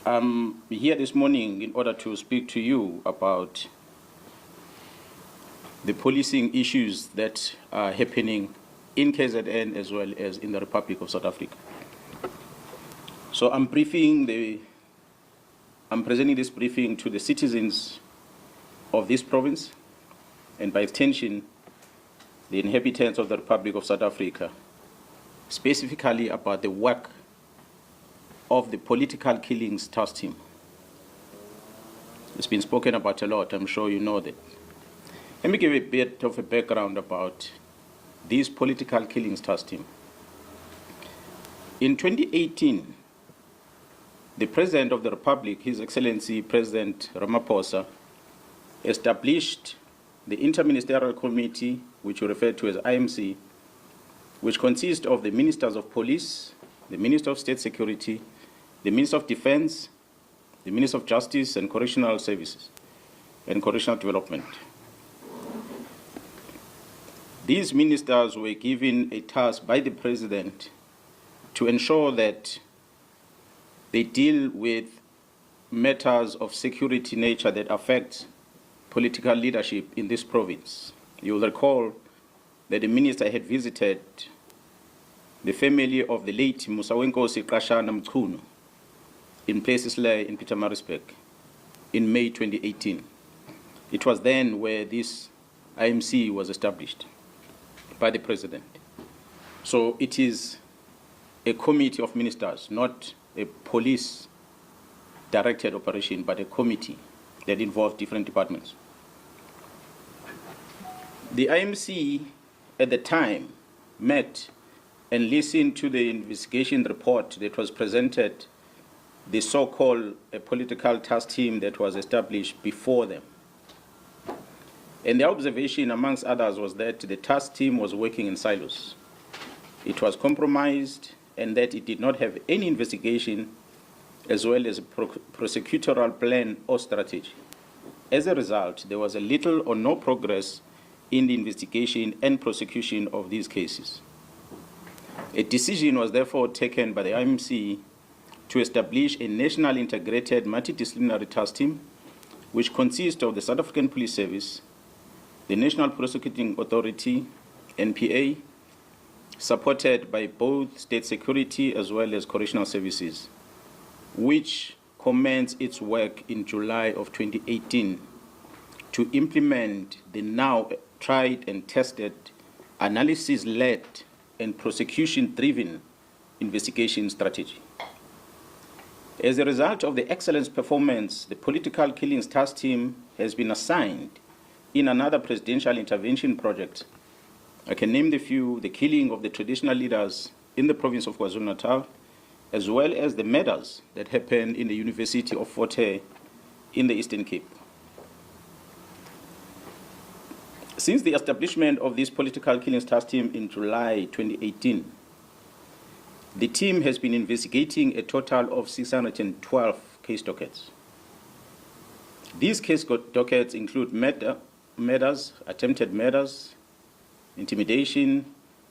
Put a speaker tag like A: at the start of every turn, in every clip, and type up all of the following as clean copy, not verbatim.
A: I'm here this morning in order to speak to you about the policing issues that are happening in KZN as well as in the Republic of South Africa. So I'm presenting this briefing to the citizens of this province and by extension the inhabitants of the Republic of South Africa, specifically about the work of the political killings task team. It's been spoken about a lot, I'm sure you know that. Let me give a bit of a background about this political killings task team. In 2018, the President of the Republic, His Excellency President Ramaphosa, established the Interministerial Committee, which we refer to as IMC, which consists of the Ministers of Police, the Minister of State Security, the Minister of Defense, the Minister of Justice and Correctional Services and Correctional Development. These ministers were given a task by the President to ensure that they deal with matters of security nature that affect political leadership in this province. You will recall that the minister had visited the family of the late Musawenkosi Kashana Mkhwanazi in Placesler in Pietermaritzburg in May 2018. It was then where this IMC was established by the President. So it is a committee of ministers, not a police-directed operation, but a committee that involves different departments. The IMC at the time met and listened to the investigation report that was presented, the so-called political task team that was established before them. And the observation, amongst others, was that the task team was working in silos. It was compromised and that it did not have any investigation as well as a prosecutorial plan or strategy. As a result, there was a little or no progress in the investigation and prosecution of these cases. A decision was therefore taken by the IMC to establish a national integrated multidisciplinary task team, which consists of the South African Police Service, the National Prosecuting Authority, NPA, supported by both state security as well as correctional services, which commenced its work in July of 2018 to implement the now tried and tested analysis-led and prosecution-driven investigation strategy. As a result of the excellent performance, the political killings task team has been assigned in another presidential intervention project. I can name the few: the killing of the traditional leaders in the province of KwaZulu-Natal, as well as the murders that happened in the University of Fort Hare in the Eastern Cape. Since the establishment of this political killings task team in July 2018, the team has been investigating a total of 612 case dockets. These case dockets include murders, attempted murders, intimidation,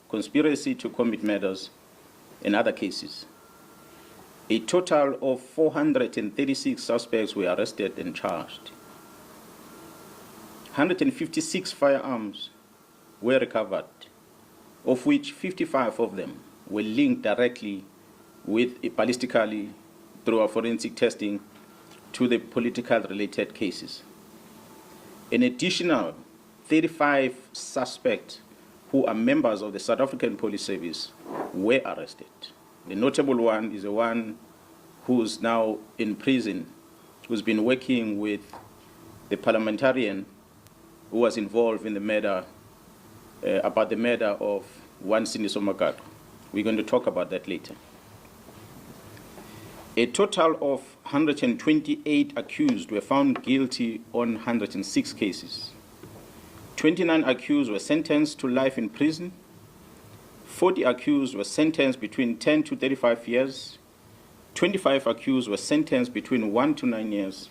A: conspiracy to commit murders, and other cases. A total of 436 suspects were arrested and charged. 156 firearms were recovered, of which 55 of them were linked directly with ballistically through our forensic testing to the political related cases. An additional 35 suspects who are members of the South African Police Service were arrested. The notable one is the one who's now in prison, who's been working with the parliamentarian who was involved in the murder, about the murder of one Siniso Magado. We're going to talk about that later. A total of 128 accused were found guilty on 106 cases. 29 accused were sentenced to life in prison. 40 accused were sentenced between 10 to 35 years. 25 accused were sentenced between 1 to 9 years.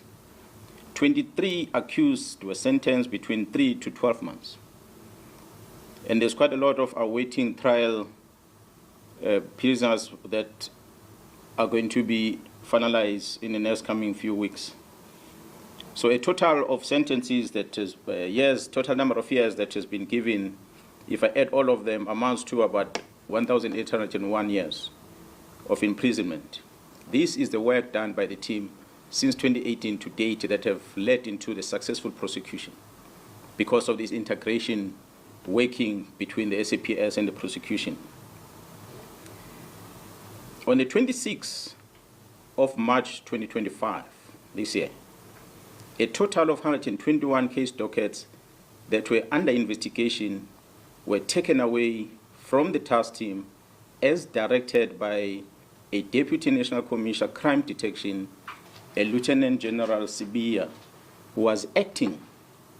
A: 23 accused were sentenced between 3 to 12 months. And there's quite a lot of awaiting trial prisoners that are going to be finalize in the next coming few weeks. So a total of sentences that is total number of years that has been given, if I add all of them, amounts to about 1,801 years of imprisonment. This is the work done by the team since 2018 to date that have led into the successful prosecution because of this integration working between the SAPS and the prosecution. On the 26th of March 2025, this year, a total of 121 case dockets that were under investigation were taken away from the task team as directed by a Deputy National Commissioner Crime Detection, a Lieutenant General Sibiya, who was acting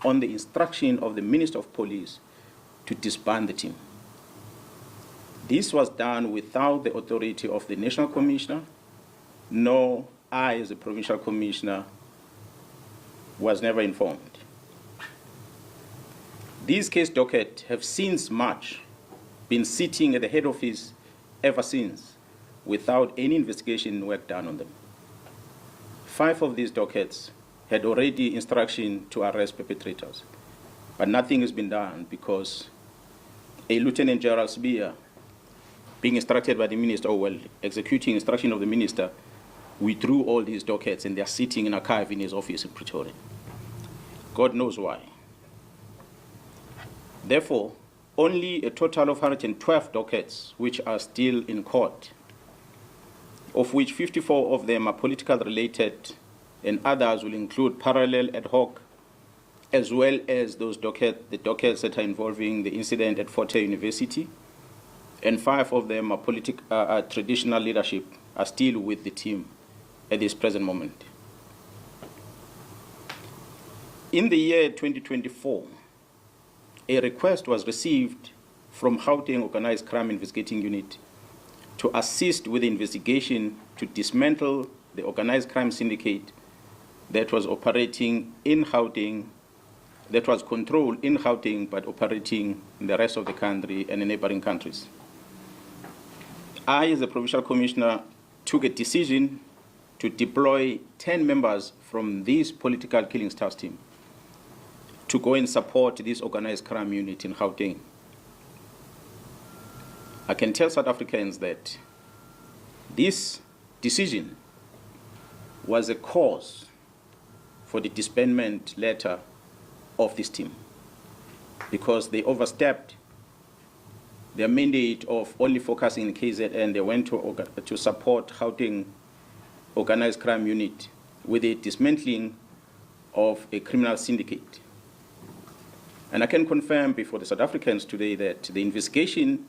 A: on the instruction of the Minister of Police to disband the team. This was done without the authority of the National Commissioner, nor I, as a Provincial Commissioner, was never informed. These case dockets have since March been sitting at the head office ever since, without any investigation work done on them. 5 of these dockets had already instruction to arrest perpetrators, but nothing has been done because a Lieutenant General Sibiya, being instructed by the minister, executing instruction of the minister, withdrew all these dockets and they're sitting in archive in his office in Pretoria. God knows why. Therefore, only a total of 112 dockets which are still in court, of which 54 of them are political related and others will include parallel ad hoc, as well as the dockets that are involving the incident at Fort Hare University, and 5 of them are traditional leadership, are still with the team at this present moment. In the year 2024, a request was received from Gauteng Organized Crime Investigating Unit to assist with the investigation to dismantle the organized crime syndicate that was operating in Gauteng, that was controlled in Gauteng but operating in the rest of the country and in neighboring countries. I, as a Provincial Commissioner, took a decision to deploy 10 members from this political killings task team to go and support this organized crime unit in Gauteng. I can tell South Africans that this decision was a cause for the disbandment letter of this team because they overstepped their mandate of only focusing in KZN. They went to support Gauteng organized crime unit with the dismantling of a criminal syndicate. And I can confirm before the South Africans today that the investigation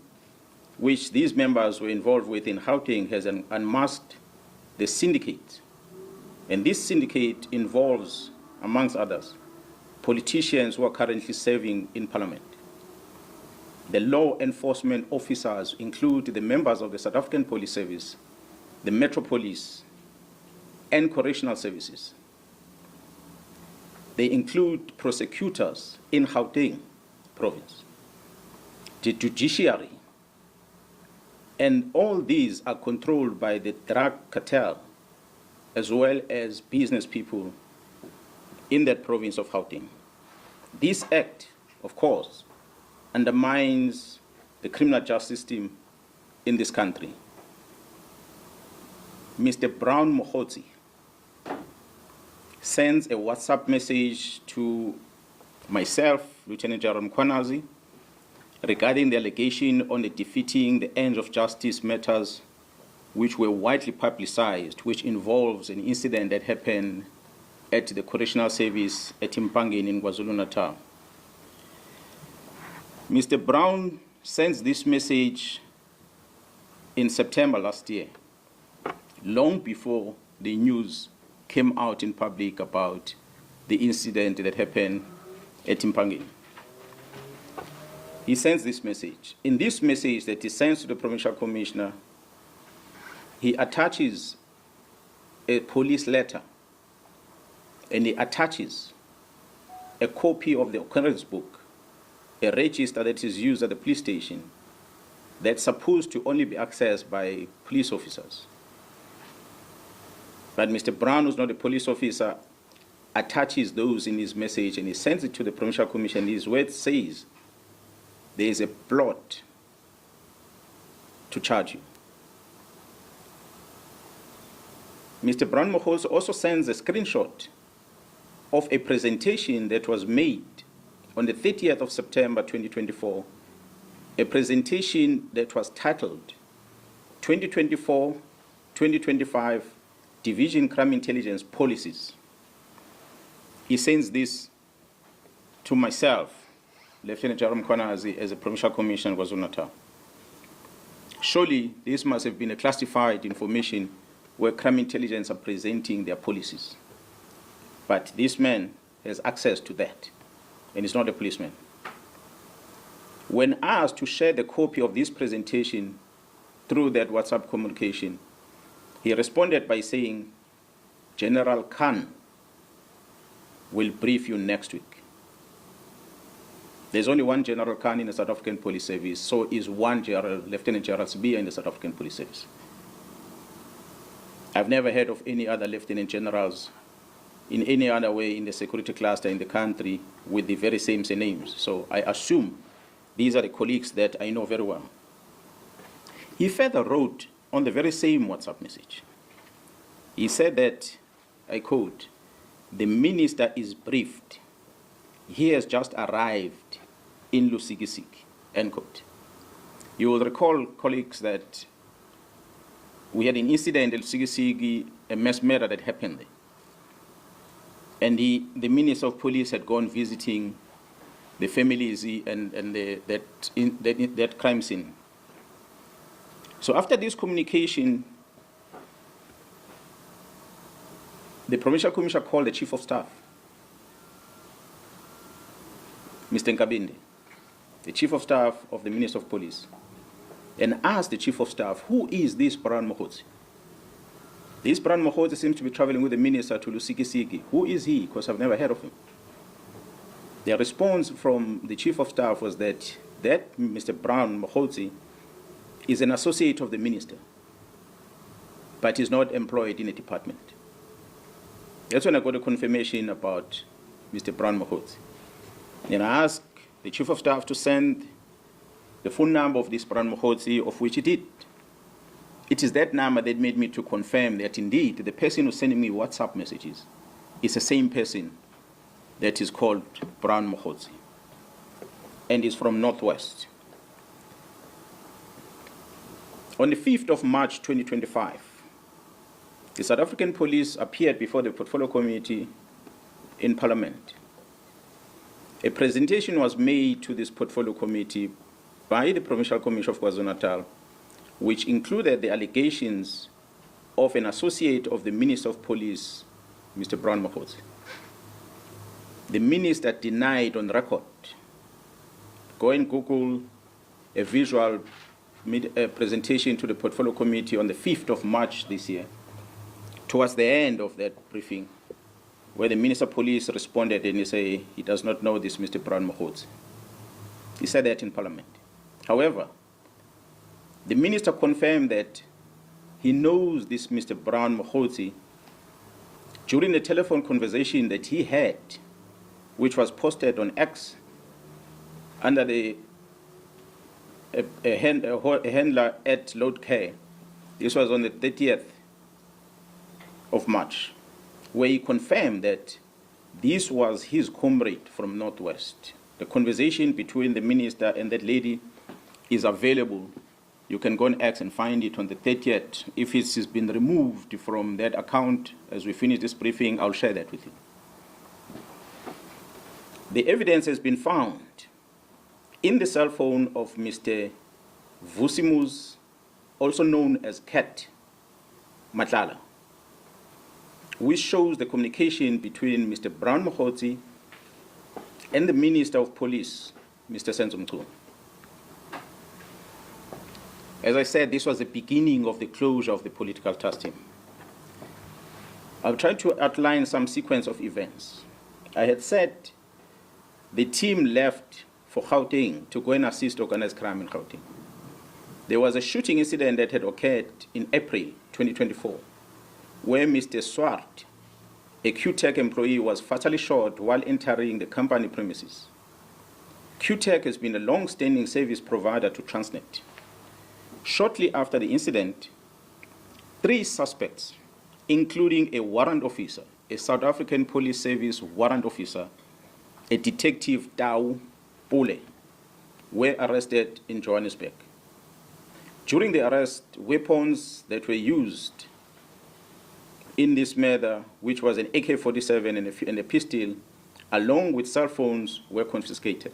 A: which these members were involved with in Gauteng has unmasked the syndicate. And this syndicate involves, amongst others, politicians who are currently serving in Parliament. The law enforcement officers include the members of the South African Police Service, the Metro Police, and correctional services. They include prosecutors in Gauteng province, the judiciary, and all these are controlled by the drug cartel as well as business people in that province of Gauteng. This act, of course, undermines the criminal justice system in this country. Mr. Brown Mkhwanazi sends a WhatsApp message to myself, Lieutenant General Mkhwanazi, regarding the allegation on the defeating the ends of justice matters which were widely publicized, which involves an incident that happened at the correctional service at Mpangeni in KwaZulu-Natal. Mr. Brown sends this message in September last year, long before the news came out in public about the incident that happened at Mpangeni. He sends this message. In this message that he sends to the Provincial Commissioner, he attaches a police letter and he attaches a copy of the occurrence book, a register that is used at the police station that's supposed to only be accessed by police officers. But Mr. Brown, who's not a police officer, attaches those in his message and he sends it to the Provincial Commission. His word says there is a plot to charge you. Mr. Brown Mkhwanazi also sends a screenshot of a presentation that was made on the 30th of September 2024, a presentation that was titled 2024-2025 Division Crime Intelligence Policies. He sends this to myself, Lieutenant General Mkhwanazi, as a Provincial Commissioner of KwaZulu-Natal. Surely this must have been a classified information where crime intelligence are presenting their policies. But this man has access to that, and he's not a policeman. When asked to share the copy of this presentation through that WhatsApp communication, he responded by saying, General Khan will brief you next week. There's only one General Khan in the South African Police Service, so is one Lieutenant General Sibiya in the South African Police Service. I've never heard of any other lieutenant generals in any other way in the security cluster in the country with the very same names. So I assume these are the colleagues that I know very well. He further wrote on the very same WhatsApp message. He said that, I quote, the minister is briefed. He has just arrived in Lusikisiki, end quote. You will recall, colleagues, that we had an incident in Lusikisiki, a mass murder that happened there. And the Minister of Police had gone visiting the families and that crime scene. So after this communication, the Provincial Commissioner called the Chief of Staff, Mr. Nkabinde, the Chief of Staff of the Minister of Police, and asked the Chief of Staff, who is this Brown Mkhwanazi? This Brown Mkhwanazi seems to be traveling with the Minister to Lusikisiki. Who is he? Because I've never heard of him. The response from the Chief of Staff was that Mr. Brown Mkhwanazi is an associate of the Minister, but is not employed in a department. That's when I got a confirmation about Mr. Brown Mkhwanazi. And I asked the Chief of Staff to send the phone number of this Brown Mkhwanazi, of which he did. It is that number that made me to confirm that indeed the person who's sending me WhatsApp messages is the same person that is called Brown Mkhwanazi and is from Northwest. On the 5th of March 2025, the South African Police appeared before the Portfolio Committee in Parliament. A presentation was made to this Portfolio Committee by the Provincial Commission of KwaZulu-Natal, which included the allegations of an associate of the Minister of Police, Mr. Brown Mkhwanazi. The minister denied on record. Go and Google a visual presentation to the Portfolio Committee on the 5th of March this year, towards the end of that briefing, where the Minister of Police responded and he said he does not know this Mr. Brown Mkhwanazi. He said that in Parliament. However, the minister confirmed that he knows this Mr. Brown Mkhwanazi during the telephone conversation that he had, which was posted on X under a handler at Load Care. This was on the 30th of March, where he confirmed that this was his comrade from Northwest. The conversation between the minister and that lady is available. You can go on X and find it on the 30th. If it has been removed from that account, as we finish this briefing, I'll share that with you. The evidence has been found in the cell phone of Mr. Vusimus, also known as Cat Nhlanhla, which shows the communication between Mr. Brown Mkhwanazi and the Minister of Police, Mr. Senzo Mchunu. As I said, this was the beginning of the closure of the political task team. I'll try to outline some sequence of events. I had said the team left for Gauteng to go and assist organized crime in Gauteng. There was a shooting incident that had occurred in April 2024, where Mr. Swart, a QTech employee, was fatally shot while entering the company premises. QTech has been a long-standing service provider to Transnet. Shortly after the incident, 3 suspects, including a warrant officer, a South African Police Service warrant officer, a detective Tau Pule, were arrested in Johannesburg. During the arrest, weapons that were used in this murder, which was an AK-47 and a pistol, along with cell phones, were confiscated.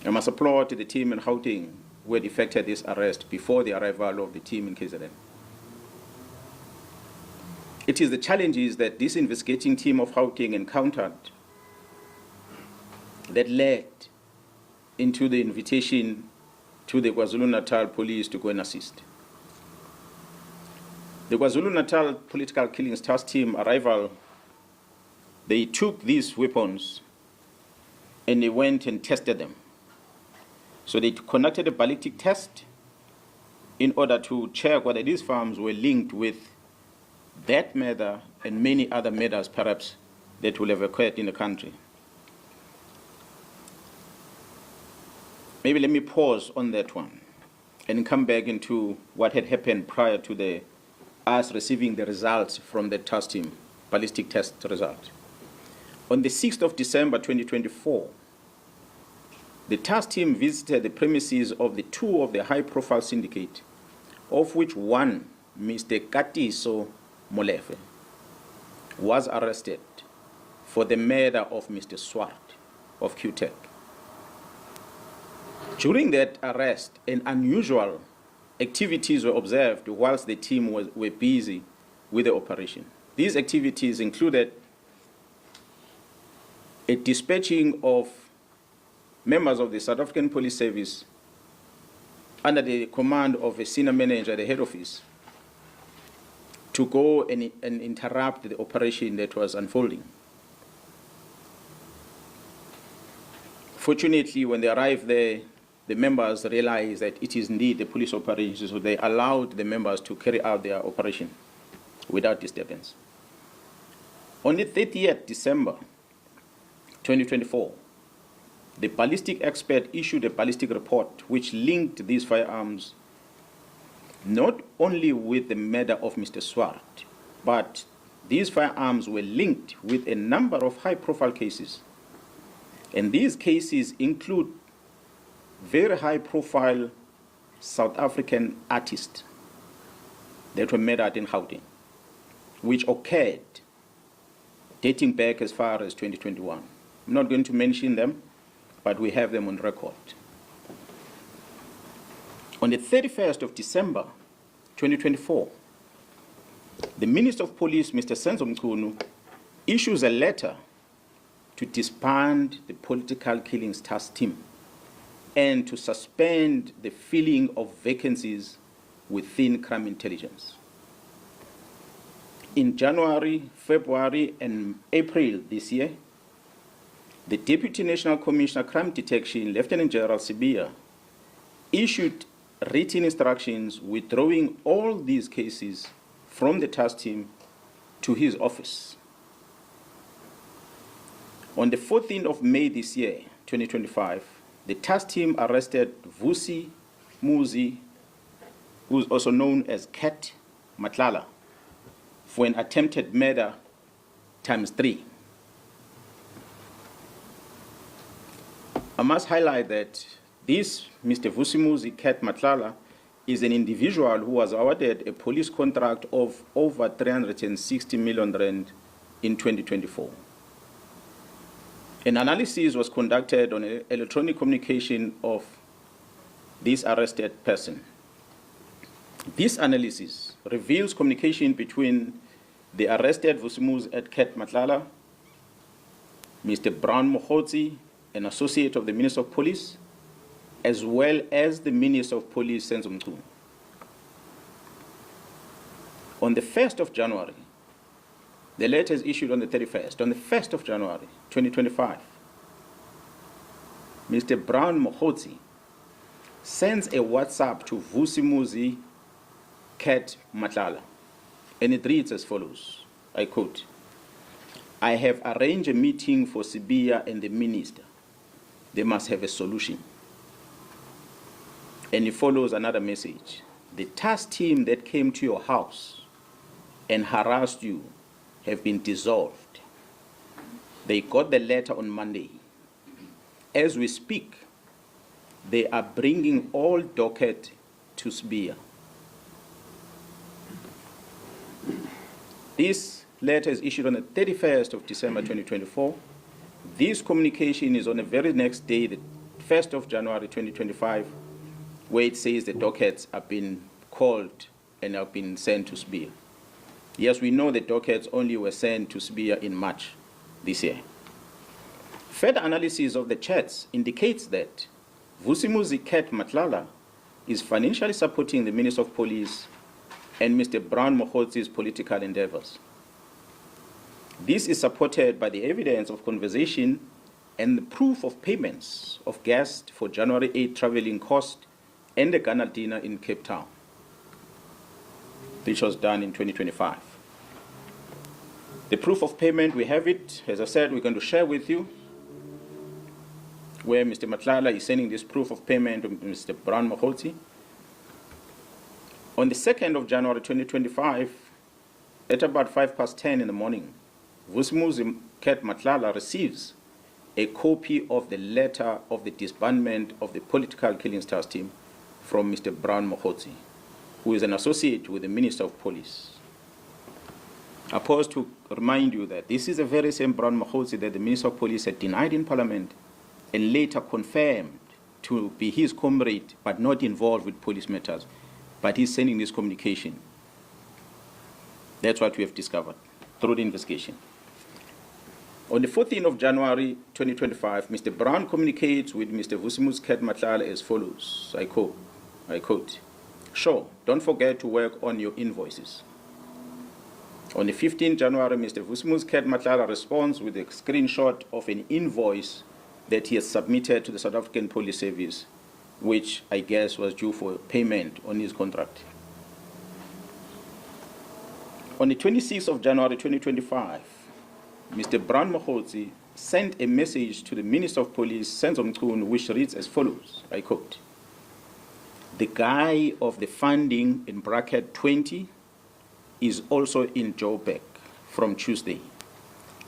A: I must applaud the team in Gauteng who had effected this arrest before the arrival of the team in KZN. It is the challenges that this investigating team of Gauteng encountered that led into the invitation to the KwaZulu-Natal police to go and assist. The KwaZulu-Natal Political Killings Task Team arrival, they took these weapons and they went and tested them. So they conducted a ballistic test in order to check whether these firearms were linked with that murder and many other murders perhaps that will have occurred in the country. Maybe let me pause on that one and come back into what had happened prior to us receiving the results from the task team, ballistic test result. On the 6th of December 2024, the task team visited the premises of the 2 of the high-profile syndicate, of which one, Mr. Katiso Molefe, was arrested for the murder of Mr. Swart of QTech. During that arrest, an unusual activities were observed whilst the team were busy with the operation. These activities included a dispatching of members of the South African Police Service under the command of a senior manager at the head office to go and interrupt the operation that was unfolding. Fortunately, when they arrived there, the members realized that it is indeed a police operation, so they allowed the members to carry out their operation without disturbance. On the 30th December 2024, the ballistic expert issued a ballistic report which linked these firearms not only with the murder of Mr. Swart, but these firearms were linked with a number of high-profile cases. And these cases include very high-profile South African artists that were murdered in Gauteng, which occurred dating back as far as 2021. I'm not going to mention them, but we have them on record. On the 31st of December 2024, the Minister of Police, Mr. Senzo Mkhunu, issues a letter to disband the Political Killings Task Team and to suspend the filling of vacancies within crime intelligence. In January, February, and April this year, the Deputy National Commissioner Crime Detection, Lieutenant General Sibia, issued written instructions withdrawing all these cases from the task team to his office. On the 14th of May this year, 2025, the task team arrested Vusi Muzi, who is also known as Cat Nhlanhla, for an attempted murder ×3. I must highlight that this Mr. Vusi Muzi Cat Nhlanhla is an individual who was awarded a police contract of over 360 million rand in 2024. An analysis was conducted on electronic communication of this arrested person. This analysis reveals communication between the arrested Vusimus at Cat Nhlanhla, Mr. Brown Mkhwanazi, an associate of the Minister of Police, as well as the Minister of Police, Senzo Mkhunu. On the 1st of January, the letter is issued on the 31st. On the 1st of January, 2025, Mr. Brown Mkhwanazi sends a WhatsApp to Vusi Muzi Cat Nhlanhla And it reads as follows, I quote, "I have arranged a meeting for Sibiya and the minister. They must have a solution." And it follows another message. "The task team that came to your house and harassed you have been dissolved. They got the letter on Monday. As we speak, they are bringing all docket to Sibiya." This letter is issued on the 31st of December 2024. This communication is on the very next day, the 1st of January 2025, where it says the dockets have been called and have been sent to Sibiya. Yes, we know the dockets only were sent to Sibiya in March this year. Further analysis of the chats indicates that Vusimuzi Nhlanhla is financially supporting the Minister of Police and Mr. Mkhwanazi's political endeavors. This is supported by the evidence of conversation and the proof of payments of guests for January 8 traveling cost and the Ghana dinner in Cape Town, which was done in 2025. The proof of payment, we have it. As I said, we're going to share with you where Mr. Nhlanhla is sending this proof of payment to Mr. Mkhwanazi. On the 2nd of January 2025, at about 10:05 in the morning, Vusimuzi Nhlanhla receives a copy of the letter of the disbandment of the political killing stars team from Mr. Mkhwanazi, who is an associate with the Minister of Police. I pause to remind you that this is the very same Mkhwanazi that the Minister of Police had denied in Parliament and later confirmed to be his comrade but not involved with police matters. But he's sending this communication. That's what we have discovered through the investigation. On the 14th of January 2025, Mr. Brown communicates with Mr. Vusimuzi Nhlanhla as follows, I quote, "Sure, don't forget to work on your invoices." On the 15th January, Mr. Vusimuzi Nhlanhla responds with a screenshot of an invoice that he has submitted to the South African Police Service, which I guess was due for payment on his contract. On the 26th of January 2025, Mr. Mkhwanazi sent a message to the Minister of Police, Senzo Mchunu, which reads as follows, I quote, "The guy of the funding in bracket 20 is also in Joburg from Tuesday.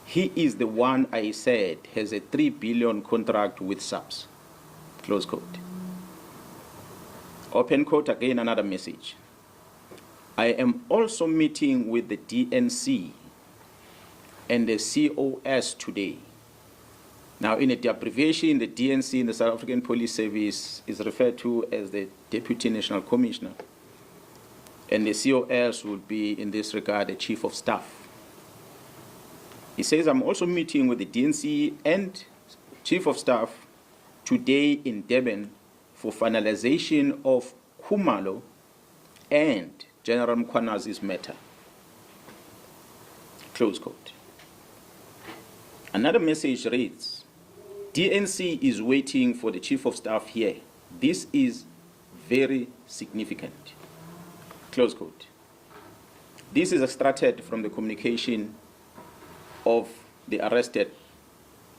A: He is the one I said has a 3 billion contract with SAPS." Close quote. Open quote, again another message. "I am also meeting with the DNC and the COS today." Now, in the abbreviation, the DNC in the South African Police Service is referred to as the Deputy National Commissioner, and the COS would be, in this regard, the Chief of Staff. He says, "I'm also meeting with the DNC and Chief of Staff today in Durban for finalization of Khumalo and General Mkhwanazi's matter." Close quote. Another message reads, "DNC is waiting for the Chief of Staff here. This is very significant." Close quote. This is extracted from the communication of the arrested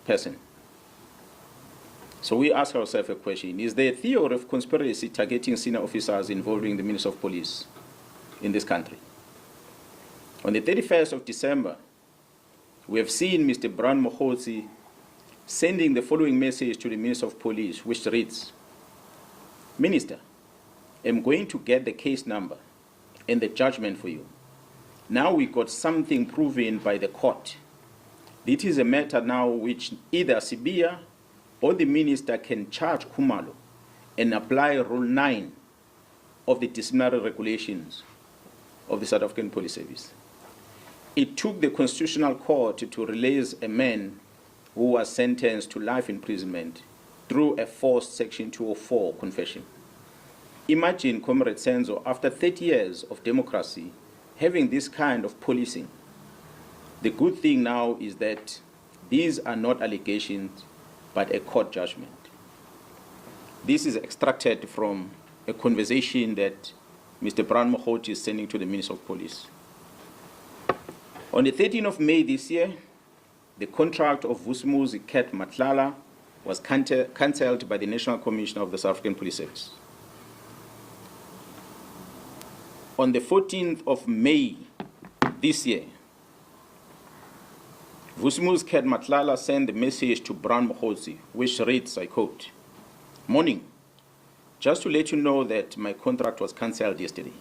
A: person. So we ask ourselves a question. Is there a theory of conspiracy targeting senior officers involving the Minister of Police in this country? On the 31st of December, we have seen Mr. Mkhwanazi sending the following message to the Minister of Police, which reads, "Minister, I'm going to get the case number and the judgment for you. Now we got something proven by the court. It is a matter now which either Sibiya or the minister can charge Khumalo and apply Rule 9 of the disciplinary regulations of the South African Police Service. It took the Constitutional Court to release a man who was sentenced to life imprisonment through a forced Section 204 confession. Imagine, Comrade Senzo, after 30 years of democracy, having this kind of policing. The good thing now is that these are not allegations, but a court judgment." This is extracted from a conversation that Mr. Mkhwanazi is sending to the Minister of Police. On the 13th of May this year, the contract of Mkhwanazi Nhlanhla was cancelled by the National Commissioner of the South African Police Service. On the 14th of May this year, Mkhwanazi Nhlanhla sent a message to Brown Mkhwanazi, which reads, I quote, "Morning, just to let you know that my contract was cancelled yesterday,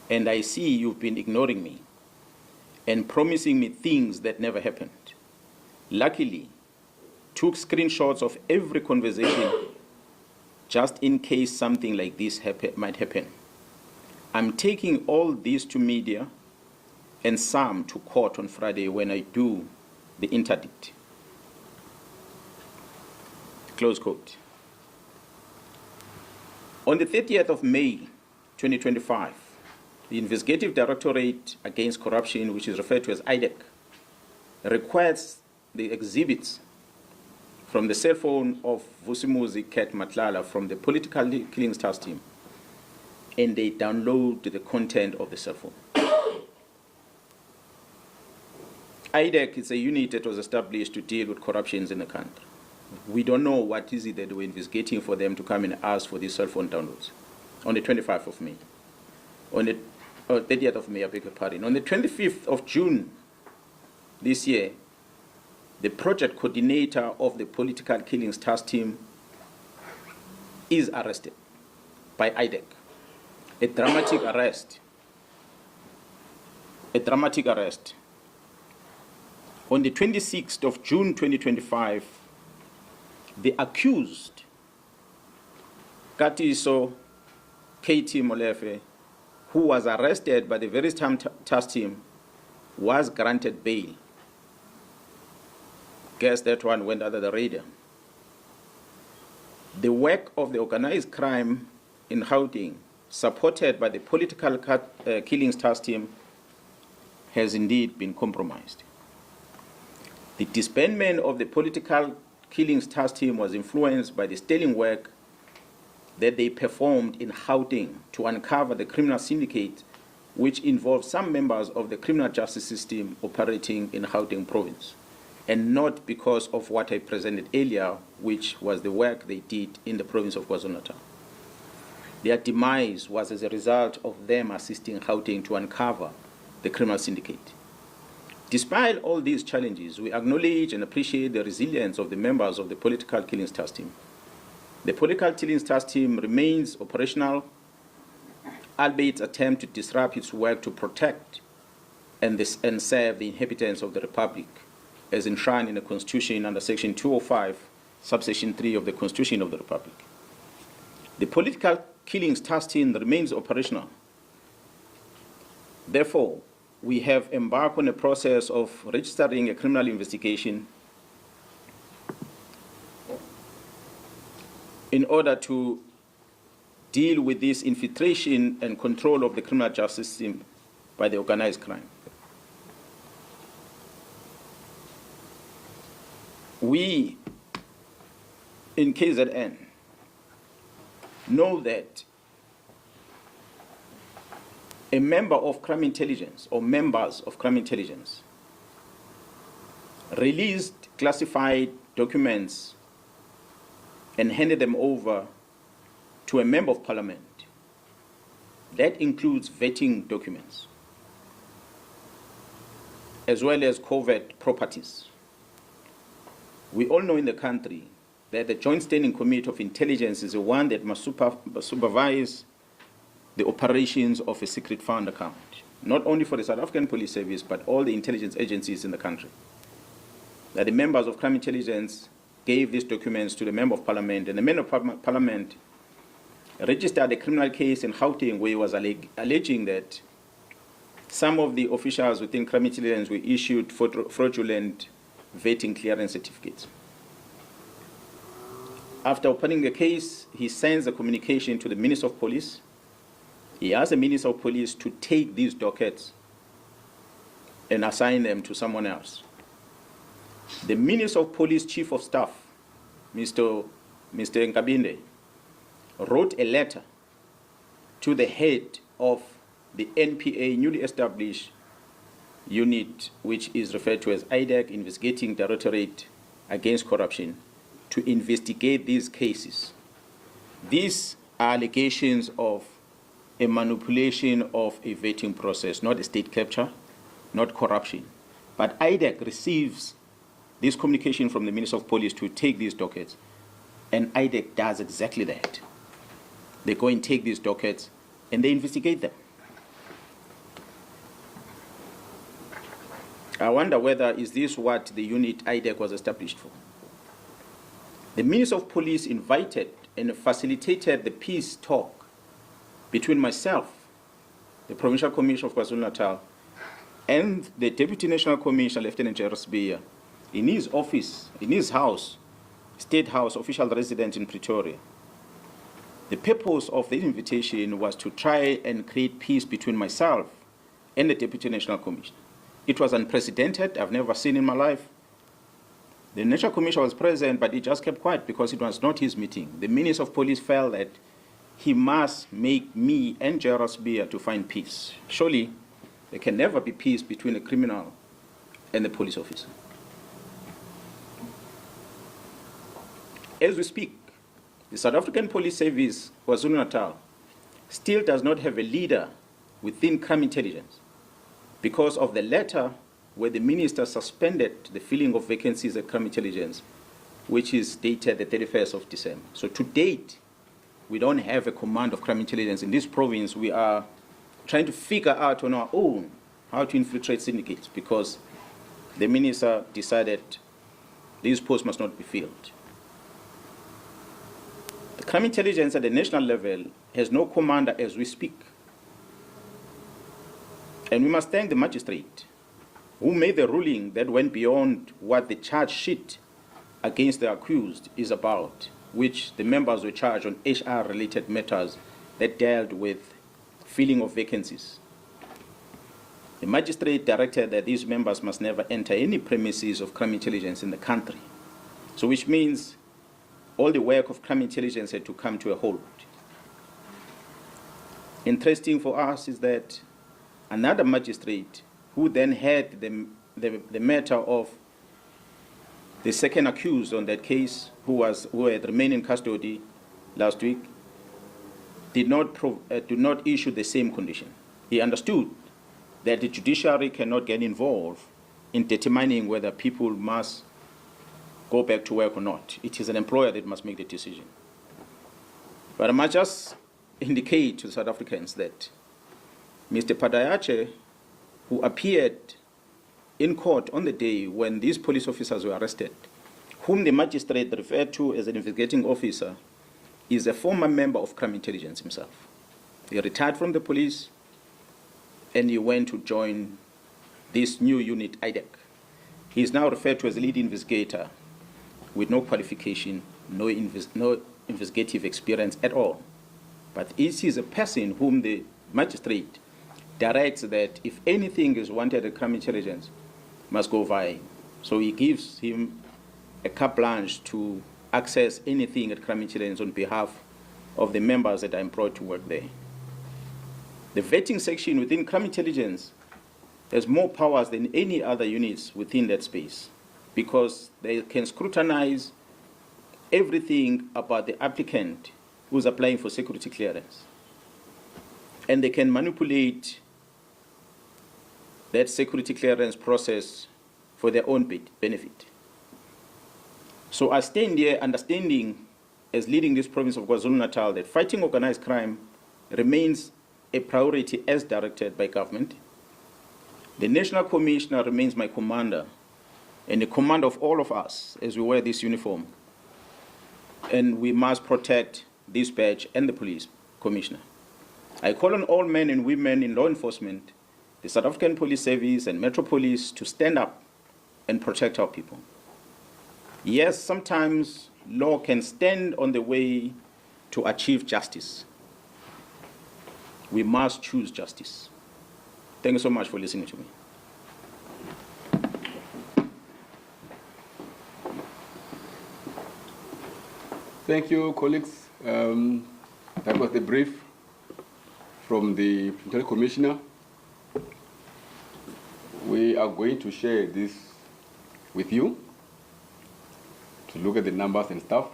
A: and I see you've been ignoring me and promising me things that never happened. Luckily, took screenshots of every conversation just in case something like this might happen. I'm taking all this to media and some to court on Friday when I do the interdict." Close quote. On the 30th of May 2025, the Investigative Directorate Against Corruption, which is referred to as IDEC, requests the exhibits from the cell phone of Mkhwanazi Nhlanhla from the political killings task team, and they download the content of the cell phone. IDEC is a unit that was established to deal with corruptions in the country. We don't know what is it that we're investigating for them to come and ask for these cell phone downloads. On the 25th of May, on the 30th of May, I beg your pardon. On the 25th of June this year, the project coordinator of the political killings task team is arrested by IDEC. A dramatic arrest. A dramatic arrest. On the 26th of June 2025, the accused, Katiso Katie Molefe, who was arrested by the very same task team, was granted bail. Guess that one went under the radar. The work of the organized crime in Gauteng, supported by the political killings task team, has indeed been compromised. The disbandment of the political killings task team was influenced by the sterling work that they performed in Gauteng to uncover the criminal syndicate, which involved some members of the criminal justice system operating in Gauteng province, and not because of what I presented earlier, which was the work they did in the province of KwaZulu-Natal. Their demise was as a result of them assisting Gauteng to uncover the criminal syndicate. Despite all these challenges, we acknowledge and appreciate the resilience of the members of the political killings task team. The political killings task team remains operational, albeit its attempt to disrupt its work to protect and serve the inhabitants of the Republic, as enshrined in the Constitution under Section 205, subsection 3 of the Constitution of the Republic. The political killings task team remains operational. Therefore, we have embarked on a process of registering a criminal investigation in order to deal with this infiltration and control of the criminal justice system by the organized crime. We, in KZN, know that a member of crime intelligence or members of crime intelligence released classified documents and handed them over to a member of parliament. That includes vetting documents, as well as covert properties. We all know in the country that the Joint Standing Committee of Intelligence is the one that must supervise the operations of a secret fund account, not only for the South African Police Service, but all the intelligence agencies in the country. That the members of crime intelligence gave these documents to the member of parliament, and the member of parliament registered a criminal case in Gauteng where he was alleging that some of the officials within crime intelligence were issued fraudulent vetting clearance certificates. After opening the case, he sends a communication to the Minister of Police. He asks the Minister of Police to take these dockets and assign them to someone else. The Minister of Police Chief of Staff, Mr. Nkabinde, wrote a letter to the head of the NPA, newly established unit, which is referred to as IDEC, Investigating Directorate Against Corruption, to investigate these cases. These are allegations of a manipulation of a vetting process, not a state capture, not corruption. But IDEC receives this communication from the Minister of Police to take these dockets, and IDEC does exactly that. They go and take these dockets and they investigate them. I wonder whether is this what the unit IDEC was established for. The Minister of Police invited and facilitated the peace talk between myself, the Provincial Commissioner of KwaZulu-Natal, and the Deputy National Commissioner, Lieutenant General Sibia, in his office, in his house, State House, official residence in Pretoria. The purpose of the invitation was to try and create peace between myself and the Deputy National Commissioner. It was unprecedented. I've never seen in my life. The National Commissioner was present, but he just kept quiet because it was not his meeting. The Minister of Police felt that he must make me and General Sibia to find peace. Surely, there can never be peace between a criminal and the police officer. As we speak, the South African Police Service, KwaZulu-Natal, still does not have a leader within crime intelligence because of the letter where the minister suspended the filling of vacancies at crime intelligence, which is dated the 31st of December. So to date, we don't have a command of crime intelligence in this province. We are trying to figure out on our own how to infiltrate syndicates because the minister decided these posts must not be filled. The crime intelligence at the national level has no commander as we speak. And we must thank the magistrate who made the ruling that went beyond what the charge sheet against the accused is about, which the members were charged on HR-related matters that dealt with filling of vacancies. The magistrate directed that these members must never enter any premises of crime intelligence in the country. So which means all the work of crime intelligence had to come to a halt. Interesting for us is that another magistrate who then had the matter of the second accused on that case, who had remained in custody last week, did not issue the same condition. He understood that the judiciary cannot get involved in determining whether people must go back to work or not. It is an employer that must make the decision. But I must just indicate to the South Africans that Mr. Padayache, who appeared in court on the day when these police officers were arrested, whom the magistrate referred to as an investigating officer, is a former member of crime intelligence himself. He retired from the police and he went to join this new unit, IDEC. He is now referred to as a lead investigator with no qualification, no investigative experience at all. But it is a person whom the magistrate directs that if anything is wanted at crime intelligence, must go via him. So he gives him a carte blanche to access anything at crime intelligence on behalf of the members that are employed to work there. The vetting section within crime intelligence has more powers than any other units within that space because they can scrutinize everything about the applicant who's applying for security clearance. And they can manipulate that security clearance process for their own benefit. So I stand here understanding, as leading this province of KwaZulu-Natal, that fighting organized crime remains a priority as directed by government. The National Commissioner remains my commander and the commander of all of us as we wear this uniform. And we must protect this badge and the police commissioner. I call on all men and women in law enforcement, the South African Police Service and Metro Police to stand up and protect our people. Yes, sometimes law can stand on the way to achieve justice. We must choose justice. Thank you so much for listening to me.
B: Thank you, colleagues. That was the brief from the Commissioner. We are going to share this with you to look at the numbers and stuff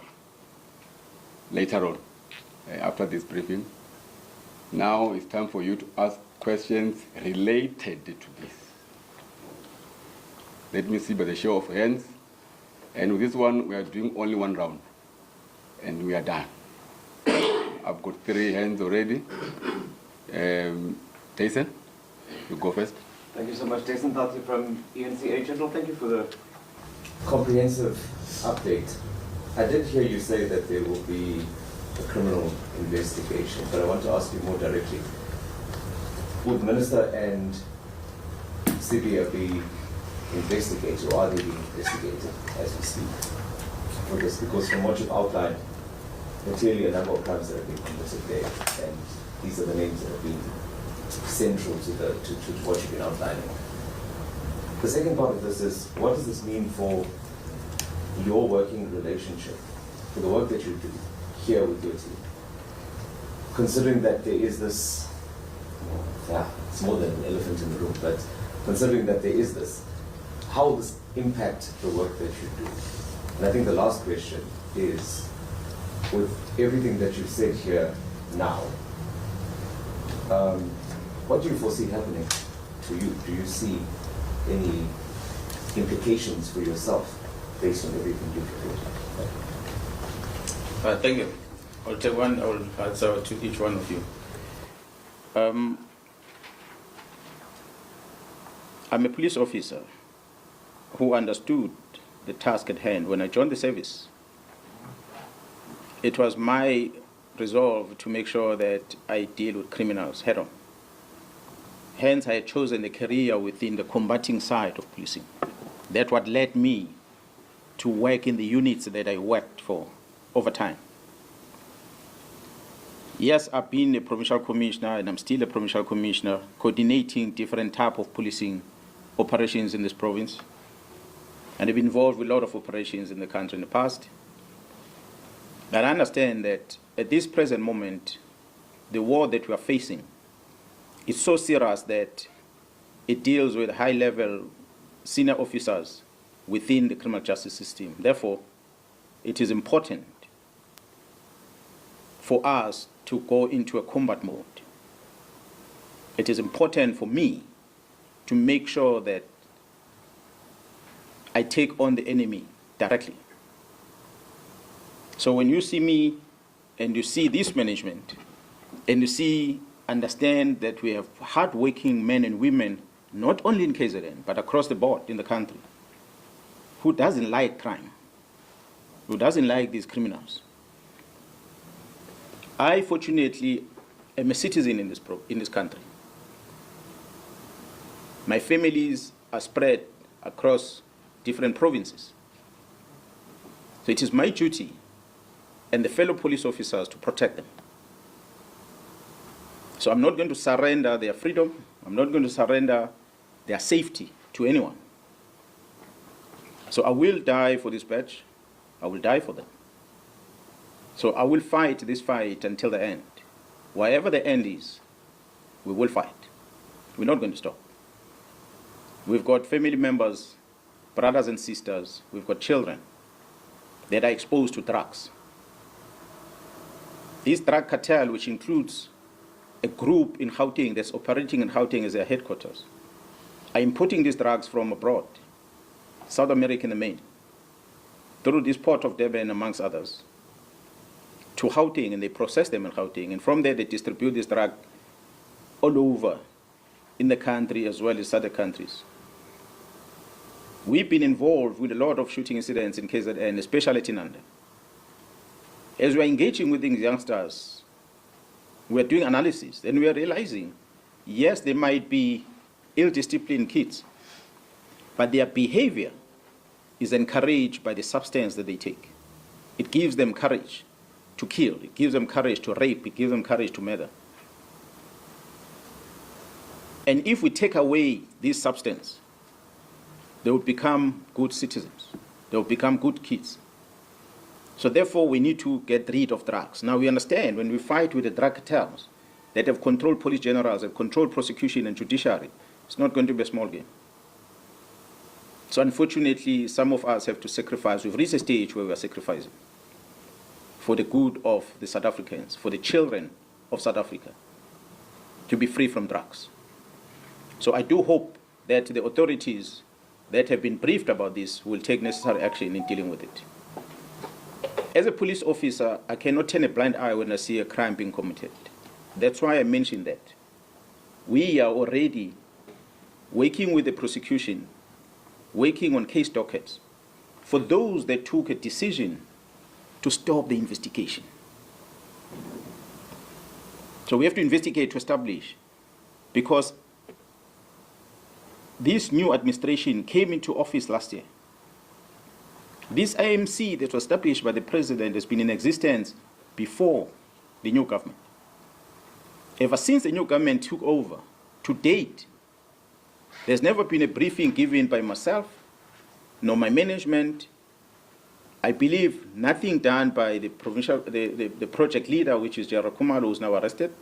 B: later on, after this briefing. Now it's time for you to ask questions related to this. Let me see by the show of hands. And with this one, we are doing only one round. And we are done. I've got 3 hands already. Tyson, you go first.
C: Thank you so much. Jason Tati from ENCA. General, thank you for the comprehensive update. I did hear you say that there will be a criminal investigation, but I want to ask you more directly. Would Minister and CBA be investigated, or are they being investigated as we speak for this? Because from what you've outlined, there are clearly a number of crimes that have been committed there, and these are the names that have been central to what you've been outlining. The second part of this is, what does this mean for your working relationship, for the work that you do here with your team? Considering that there is this, it's more than an elephant in the room, but considering that there is this, how will this impact the work that you do? And I think the last question is, with everything that you've said here now, what do you foresee happening to you? Do you see any implications for yourself based on everything you've reported?
A: Thank you. I'll take one, I'll answer to each one of you. I'm a police officer who understood the task at hand. When I joined the service, it was my resolve to make sure that I deal with criminals head on. Hence, I had chosen a career within the combating side of policing. That's what led me to work in the units that I worked for over time. Yes, I've been a provincial commissioner, and I'm still a provincial commissioner, coordinating different type of policing operations in this province. And I've been involved with a lot of operations in the country in the past. And I understand that at this present moment, the war that we are facing is so serious that it deals with high-level senior officers within the criminal justice system. Therefore, it is important for us to go into a combat mode. It is important for me to make sure that I take on the enemy directly. So when you see me and you see this management and you understand that we have hard-working men and women, not only in KZN, but across the board in the country, who doesn't like crime, who doesn't like these criminals. I, fortunately, am a citizen in this country. My families are spread across different provinces. So it is my duty and the fellow police officers to protect them. So I'm not going to surrender their freedom. I'm not going to surrender their safety to anyone. So I will die for this badge. I will die for them. So I will fight this fight until the end. Wherever the end is, we will fight. We're not going to stop. We've got family members, brothers and sisters, we've got children that are exposed to drugs. This drug cartel, which includes a group in Gauteng that's operating in Gauteng as their headquarters, are importing these drugs from abroad, South America in the main, through this port of Durban, amongst others, to Gauteng, and they process them in Gauteng, and from there they distribute this drug all over in the country as well as other countries. We've been involved with a lot of shooting incidents in KZN, especially at Nhlanhla. As we're engaging with these youngsters, we're doing analysis, and we're realizing, yes, they might be ill-disciplined kids, but their behavior is encouraged by the substance that they take. It gives them courage to kill, it gives them courage to rape, it gives them courage to murder. And if we take away this substance, they will become good citizens. They will become good kids. So therefore, we need to get rid of drugs. Now, we understand when we fight with the drug cartels that have controlled police generals, have controlled prosecution and judiciary, it's not going to be a small game. So unfortunately, some of us have to sacrifice. We've reached a stage where we are sacrificing for the good of the South Africans, for the children of South Africa, to be free from drugs. So I do hope that the authorities that have been briefed about this will take necessary action in dealing with it. As a police officer, I cannot turn a blind eye when I see a crime being committed. That's why I mentioned that. We are already working with the prosecution, working on case dockets for those that took a decision to stop the investigation. So we have to investigate to establish, because this new administration came into office last year. This IMC that was established by the president has been in existence before the new government. Ever since the new government took over, to date, there's never been a briefing given by myself, nor my management. I believe nothing done by the project leader, which is Jara Kumalo, who's now arrested.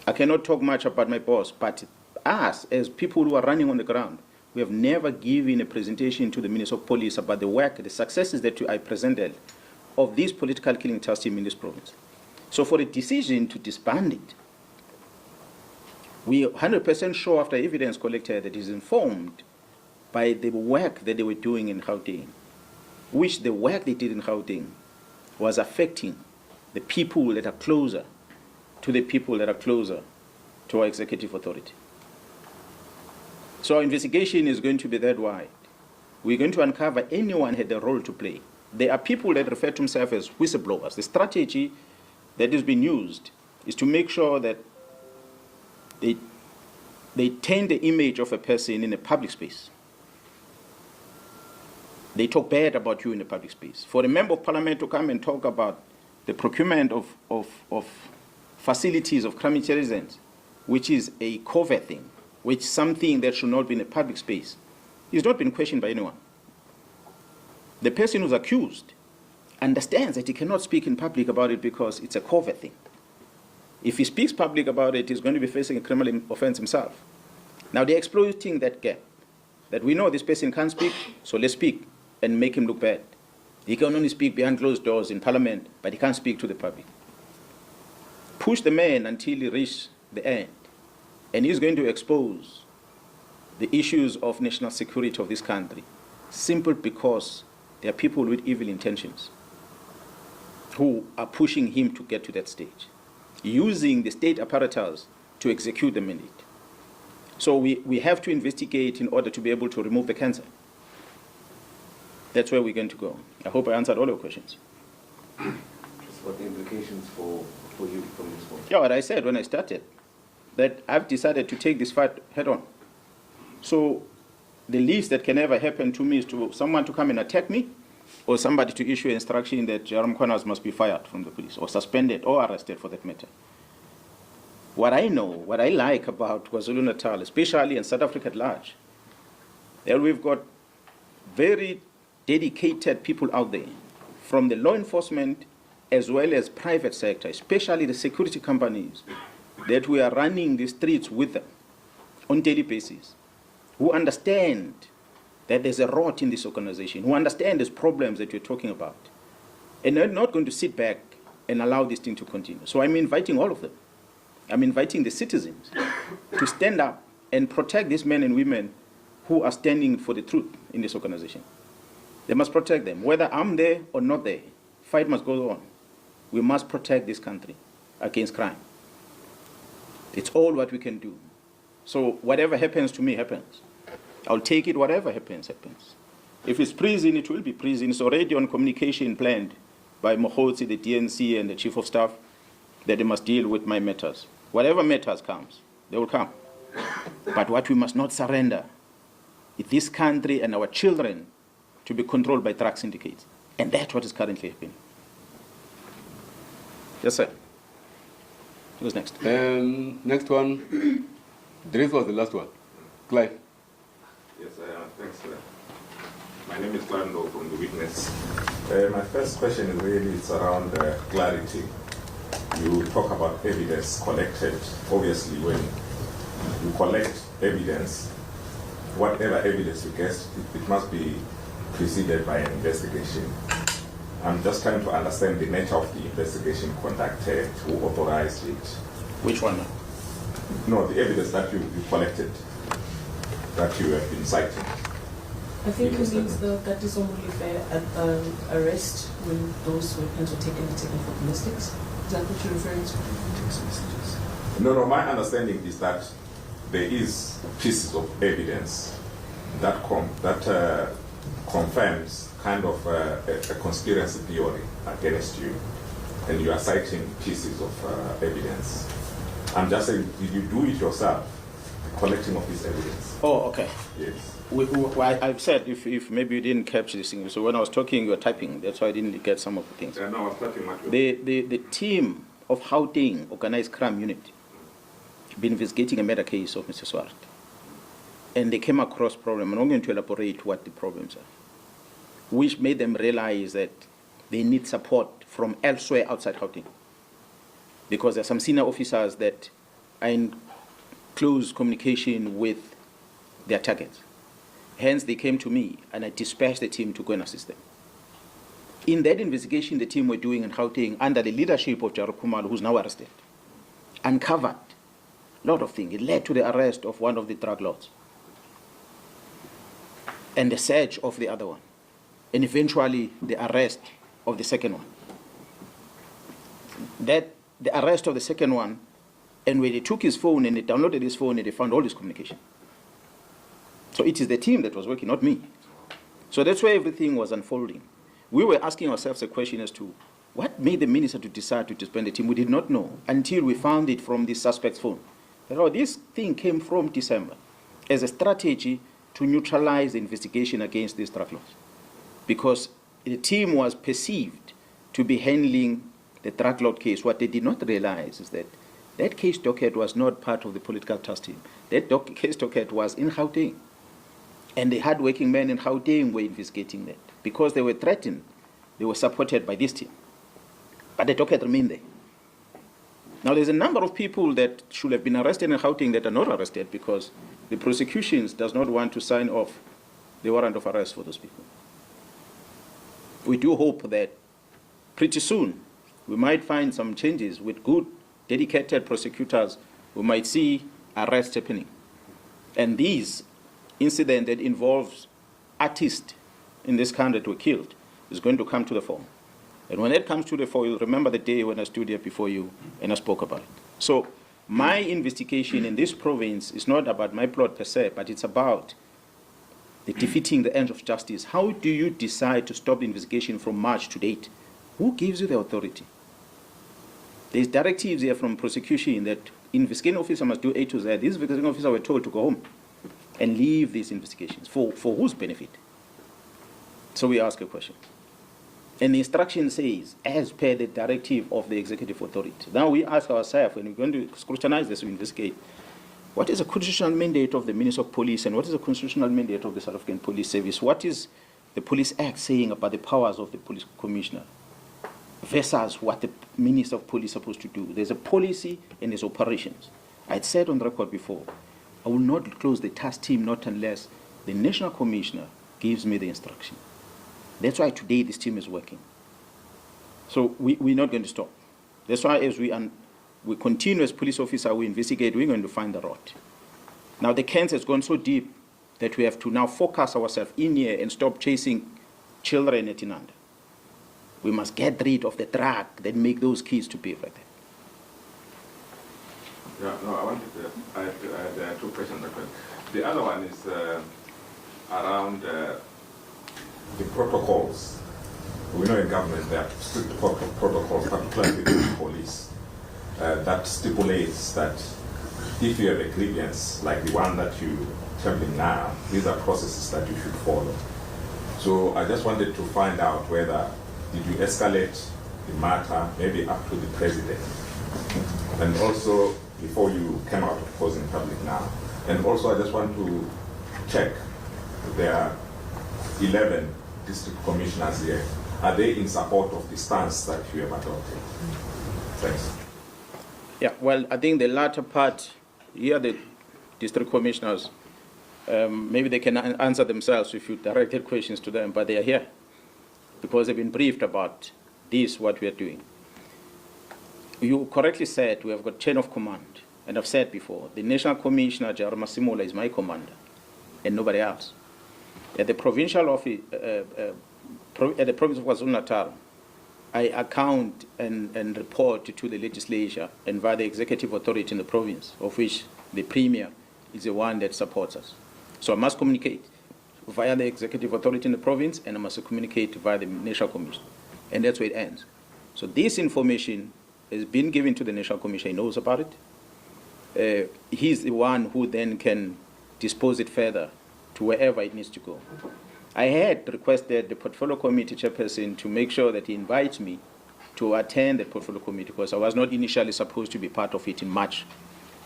A: I cannot talk much about my boss, but us, as people who are running on the ground, we have never given a presentation to the Minister of Police about the work, the successes that I presented of this political killing task team in this province. So for a decision to disband it, we are 100% sure after evidence collected that is informed by the work that they were doing in Gauteng, which the work they did in Gauteng was affecting the people that are closer to the people that are closer to our executive authority. So our investigation is going to be that wide. We're going to uncover anyone had a role to play. There are people that refer to themselves as whistleblowers. The strategy that is being used is to make sure that they taint the image of a person in a public space. They talk bad about you in the public space. For a member of parliament to come and talk about the procurement of facilities of crime intelligence, which is a covert thing, which is something that should not be in a public space, is not been questioned by anyone. The person who's accused understands that he cannot speak in public about it because it's a covert thing. If he speaks public about it, he's going to be facing a criminal offense himself. Now they're exploiting that gap, that we know this person can't speak, so let's speak and make him look bad. He can only speak behind closed doors in parliament, but he can't speak to the public. Push the man until he reaches the end, and he's going to expose the issues of national security of this country, simply because there are people with evil intentions who are pushing him to get to that stage, using the state apparatus to execute the mandate. So we have to investigate in order to be able to remove the cancer. That's where we're going to go. I hope I answered all your questions.
C: Just what the implications for you from this point?
A: Yeah, what I said when I started, that I've decided to take this fight head on. So the least that can ever happen to me is to someone to come and attack me, or somebody to issue an instruction that Mkhwanazi must be fired from the police, or suspended, or arrested for that matter. What I know, what I like about KwaZulu-Natal, especially in South Africa at large, that we've got very dedicated people out there, from the law enforcement as well as private sector, especially the security companies, that we are running the streets with them on a daily basis, who understand that there's a rot in this organization, who understand these problems that you're talking about, and they're not going to sit back and allow this thing to continue. So I'm inviting all of them. I'm inviting the citizens to stand up and protect these men and women who are standing for the truth in this organization. They must protect them. Whether I'm there or not there, fight must go on. We must protect this country against crime. It's all what we can do. So whatever happens to me happens. I'll take it, whatever happens, happens. If it's prison, it will be prison. It's already on communication planned by Mkhwanazi, the DNC, and the Chief of Staff, that they must deal with my matters. Whatever matters comes, they will come. But what we must not surrender is this country and our children to be controlled by drug syndicates. And that's what is currently happening. Yes, sir. Who's next?
B: Next one. This was the last one. Clive.
D: Yes, thanks for that. My name is Nhlanhla from The Witness. My first question is really around clarity. You talk about evidence collected. Obviously, when you collect evidence, whatever evidence you get, it must be preceded by an investigation. I'm just trying to understand the nature of the investigation conducted, who authorized it.
A: Which one?
D: No, the evidence that you collected, that you have been citing.
E: I think it means the Kati Sombulife at the arrest when those weapons were taken for ballistics. Is that what you're referring to?
D: No, my understanding is that there is pieces of evidence that confirms kind of a conspiracy theory against you, and you are citing pieces of evidence. I'm just saying, did you do it yourself, the collecting of this evidence?
A: Oh, okay.
D: Yes.
A: I've said, if maybe you didn't capture this thing, so when I was talking, you were typing, that's why I didn't get some of the things.
D: No, I was typing much.
A: The team of Gauteng Organized Crime Unit been investigating a murder case of Mr. Swart, and they came across problem. I'm not going to elaborate what the problems are, which made them realize that they need support from elsewhere outside Gauteng, because there are some senior officers that are in close communication with their targets. Hence, they came to me, and I dispatched the team to go and assist them. In that investigation the team were doing in Gauteng, under the leadership of Jaru Khumalo, who's now arrested, uncovered a lot of things. It led to the arrest of one of the drug lords and the search of the other one, and eventually the arrest of the second one. The arrest of the second one, and when they took his phone and they downloaded his phone and they found all his communication. So it is the team that was working, not me. So that's where everything was unfolding. We were asking ourselves a question as to what made the minister to decide to disband the team. We did not know until we found it from the suspect's phone. This thing came from December as a strategy to neutralize the investigation against these drug lords, because the team was perceived to be handling the drug lord case. What they did not realize is that that case docket was not part of the political task team. That case docket was in Gauteng. And the hard-working men in Gauteng were investigating that. Because they were threatened, they were supported by this team. But the docket remained there. Now, there's a number of people that should have been arrested in Gauteng that are not arrested because the prosecution does not want to sign off the warrant of arrest for those people. We do hope that pretty soon we might find some changes with good, dedicated prosecutors. We might see arrests happening. And these incident that involves artists in this country that were killed is going to come to the fore. And when it comes to the fore, you'll remember the day when I stood here before you and I spoke about it. So my investigation in this province is not about my plot per se, but it's about the defeating the ends of justice. How do you decide to stop the investigation from March to date? Who gives you the authority? There's directives here from prosecution that investigating officer must do A to Z. These investigating officers were told to go home and leave these investigations. For whose benefit? So we ask a question. And the instruction says, as per the directive of the executive authority. Now we ask ourselves, when we're going to scrutinize this, we investigate, what is the constitutional mandate of the Minister of Police and what is the constitutional mandate of the South African Police Service? What is the Police Act saying about the powers of the Police Commissioner versus what the Minister of Police is supposed to do? There's a policy and there's operations. I'd said on the record before, I will not close the task team not unless the National Commissioner gives me the instruction. That's why today this team is working. So we're not going to stop. That's why as we continue as police officer, we investigate, we're going to find the rot. Now the cancer has gone so deep that we have to now focus ourselves in here and stop chasing children at Inanda. We must get rid of the drug that make those kids to behave like that.
D: Yeah, no, I have two questions. The other one is around the protocols. We know in government there are strict protocols, particularly with the police, that stipulates that if you have a grievance like the one that you're telling now, these are processes that you should follow. So I just wanted to find out whether did you escalate the matter maybe up to the president, and also before you came out of course in public now. And also I just want to check, there are 11 district commissioners here. Are they in support of the stance that you have adopted? Thanks.
A: Yeah, well, I think the latter part, here the district commissioners Maybe they can answer themselves if you directed questions to them, but they are here because they've been briefed about this, what we are doing. You correctly said we have got chain of command, and I've said before, the National Commissioner, Jarma Simula, is my commander, and nobody else. At the provincial office, at the province of KwaZulu-Natal, I account and report to the legislature and via the executive authority in the province, of which the Premier is the one that supports us. So I must communicate via the executive authority in the province, and I must communicate via the National Commission. And that's where it ends. So this information has been given to the National Commission. He knows about it. He's the one who then can dispose it further to wherever it needs to go. I had requested the portfolio committee chairperson to make sure that he invites me to attend the portfolio committee because I was not initially supposed to be part of it in March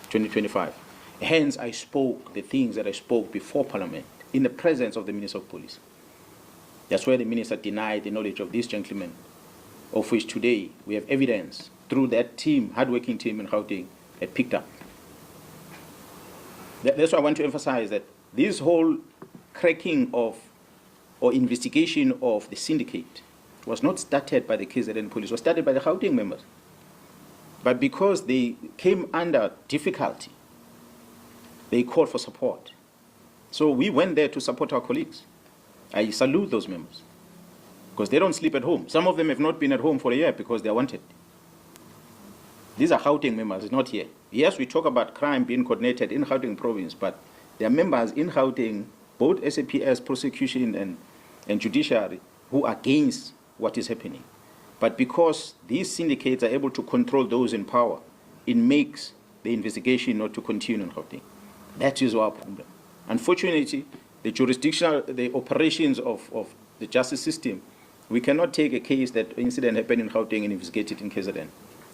A: 2025. Hence, I spoke the things that I spoke before Parliament in the presence of the Minister of Police. That's where the Minister denied the knowledge of this gentleman, of which today we have evidence through that team, hard-working team in Gauteng, had picked up. That's why I want to emphasize that this whole cracking of or investigation of the syndicate was not started by the KZN police, it was started by the Gauteng members. But because they came under difficulty, they called for support. So we went there to support our colleagues. I salute those members because they don't sleep at home. Some of them have not been at home for a year because they are wanted. These are Gauteng members, it's not here. Yes, we talk about crime being coordinated in Gauteng province, but there are members in Gauteng, both SAPS, prosecution and judiciary, who are against what is happening. But because these syndicates are able to control those in power, it makes the investigation not to continue in Gauteng. That is our problem. Unfortunately, the operations of the justice system, we cannot take a case that incident happened in Gauteng and investigate it in KZN.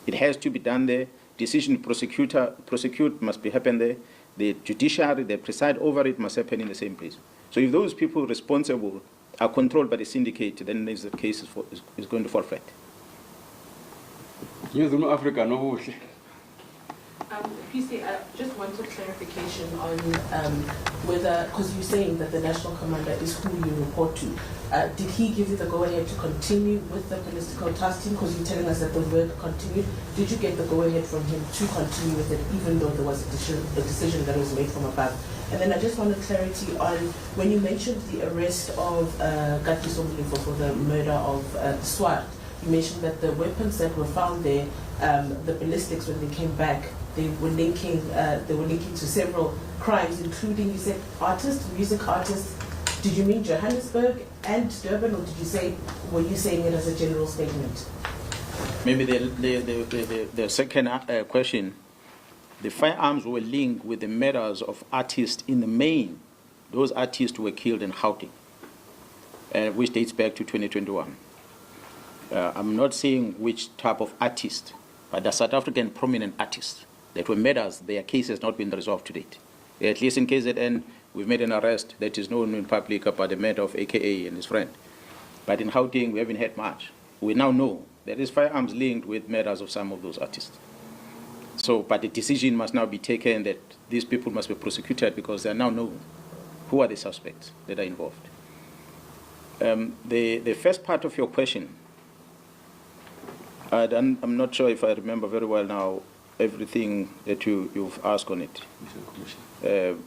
A: It has to be done there. Decision to prosecute must be happen there. The judiciary, the preside over it must happen in the same place. So if those people responsible are controlled by the syndicate, then the case is going to fall flat.
B: Africa, no.
E: PC, I just wanted clarification on whether, because you're saying that the national commander is who you report to, did he give you the go-ahead to continue with the political task team? Because you're telling us that the work continued. Did you get the go-ahead from him to continue with it, even though there was a decision that was made from above? And then I just wanted clarity on when you mentioned the arrest of Gati Sombolefo for the murder of the SWAT. You mentioned that the weapons that were found there, the ballistics, when they came back, they were linking to several crimes, including, you said, artists, music artists. Did you mean Johannesburg and Durban, or were you saying it as a general statement?
A: Maybe the second question, the firearms were linked with the murders of artists in the main. Those artists were killed in Gauteng, which dates back to 2021. I'm not saying which type of artist, but the South African prominent artists that were murders, their case has not been resolved to date. At least in KZN, we've made an arrest that is known in public about the murder of AKA and his friend. But in Gauteng, we haven't had much. We now know there is firearms linked with murders of some of those artists. So, but the decision must now be taken that these people must be prosecuted because they are now known who are the suspects that are involved. The first part of your question, I'm not sure if I remember very well now everything that you've asked on it.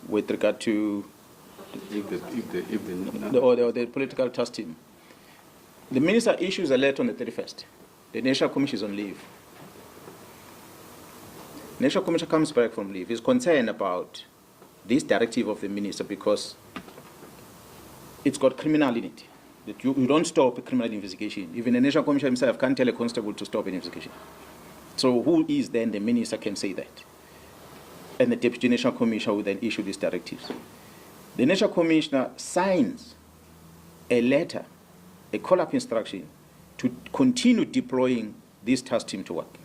A: With regard to the political task team. The minister issues a letter on the 31st. The National Commission is on leave. National Commission comes back from leave. He's concerned about this directive of the minister because it's got criminal in it. That you don't stop a criminal investigation. Even the National Commission himself can't tell a constable to stop an investigation. So who is then the minister can say that? And the Deputy National Commissioner will then issue these directives. The National Commissioner signs a letter, a call-up instruction, to continue deploying this task team to work.